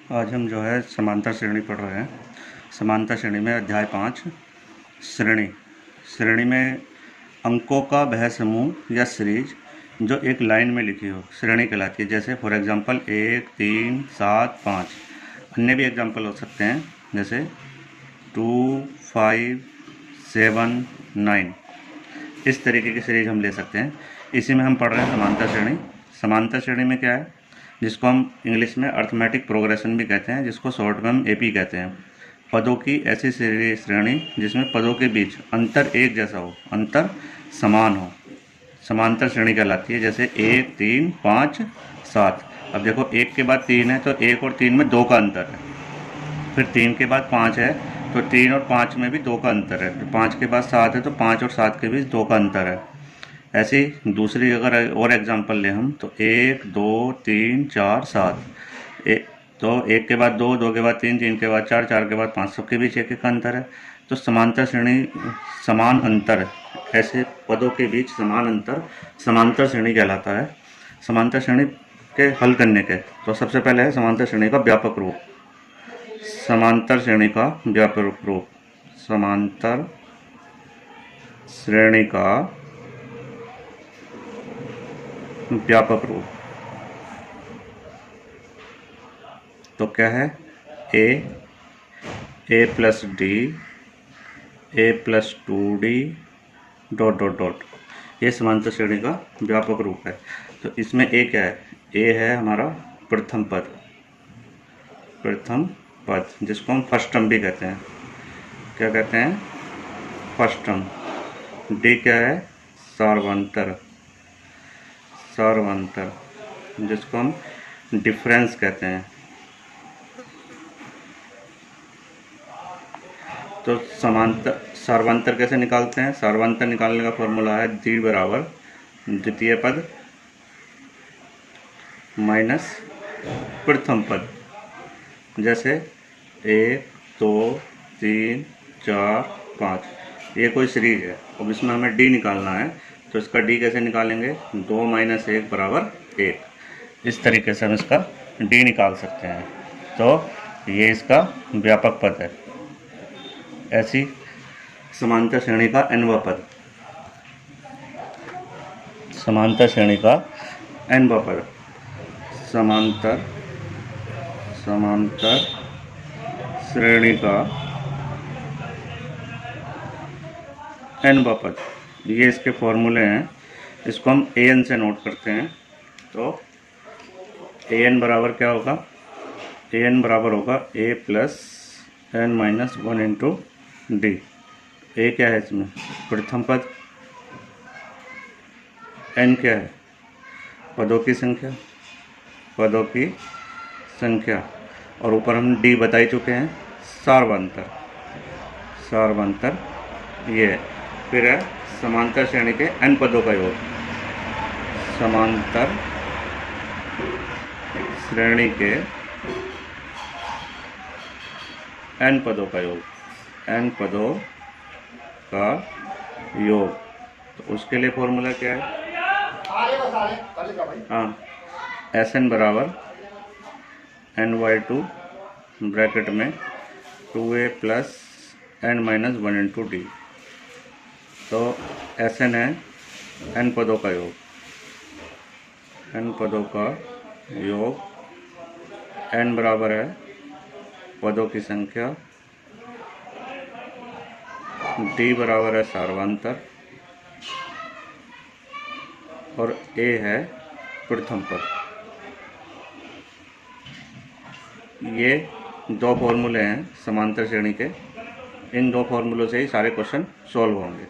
आज हम जो है समांतर श्रेणी पढ़ रहे हैं। समांतर श्रेणी में अध्याय 5 श्रेणी। श्रेणी में अंकों का वह समूह या सीरीज जो एक लाइन में लिखी हो श्रेणी कहलाती है। जैसे फॉर एग्जांपल 1, 3, 7, 5। अन्य भी एग्जांपल हो सकते हैं जैसे 2, 5, 7, 9। इस तरीके की सीरीज हम ले सकते हैं। इसी में हम पढ़ रहे हैं समांतर श्रेणी। समांतर श्रेणी में क्या है, जिसको हम इंग्लिश में अर्थमेटिक प्रोग्रेशन भी कहते हैं, जिसको शॉर्ट में हम एपी कहते हैं। पदों की ऐसी श्रेणी जिसमें पदों के बीच अंतर एक जैसा हो, अंतर समान हो, समांतर श्रेणी कहलाती है। जैसे 1, 3, 5, 7। अब देखो 1 के बाद 3 है तो 1 और 3 में 2 का अंतर है। फिर 3 के बाद 5 है तो 3 और 5 में भी 2 का अंतर है। फिर 5 के बाद 7 है तो 5 और 7 के बीच 2 का अंतर है। ऐसे ही दूसरी अगर और एग्जांपल ले हम तो 1, 2, 3, 4, 7। तो 1 के बाद 2, 2 के बाद 3, 3 के बाद 4, 4 के बाद 5, सबके बीच एक एक अंतर है। तो समांतर श्रेणी समान अंतर, ऐसे पदों के बीच समान अंतर समांतर श्रेणी कहलाता है। समांतर श्रेणी के हल करने के तो सबसे पहले है समांतर श्रेणी का व्यापक रूप। समांतर श्रेणी का व्यापक रूप, समांतर श्रेणी का व्यापक रूप तो क्या है, A plus D, A plus 2d dot dot dot. ये समांतर श्रेणी का व्यापक रूप है। तो इसमें ए क्या है, ए है हमारा प्रथम पद, प्रथम पद जिसको हम फर्स्ट टर्म भी कहते हैं। क्या कहते हैं, फर्स्ट टर्म। डी क्या है, सार्वंतर, सार्वंतर जिसको हम डिफरेंस कहते हैं। तो समांतर सार्वंतर कैसे निकालते हैं, सार्वंतर निकालने का फॉर्मूला है डी बराबर द्वितीय पद माइनस प्रथम पद। जैसे 1, 2, 3, 4, 5 ये कोई सीरीज है। अब इसमें हमें डी निकालना है तो इसका डी कैसे निकालेंगे, 2 - 1 बराबर 1। इस तरीके से हम इसका डी निकाल सकते हैं। तो ये इसका व्यापक पद है। ऐसी समांतर श्रेणी का nवां पद, समांतर श्रेणी का nवां पद, समांतर श्रेणी का nवां पद। ये इसके फॉर्मूले हैं, इसको हम an से नोट करते हैं। तो an बराबर क्या होगा, an बराबर होगा a plus n minus 1 into D. A क्या है इसमें, प्रथम पद। n क्या है, पदों की संख्या, पदों की संख्या। और ऊपर हम डी बता ही चुके हैं, सार्वंतर, सार्वंतर ये। फिर है समांतर श्रेणी के n पदों का योग, समांतर श्रेणी के n पदों का योग, n पदों का योग। तो उसके लिए फॉर्मूला क्या है, हाँ, Sn बराबर n/2 ब्रैकेट में 2a plus n minus 1 into D. तो Sn है n पदों का योग, n पदों का योग। n बराबर है पदों की संख्या, डी बराबर है सार्वंतर, और ए है प्रथम पद। ये 2 फॉर्मूले हैं समांतर श्रेणी के। इन 2 फॉर्मूलों से ही सारे क्वेश्चन सॉल्व होंगे।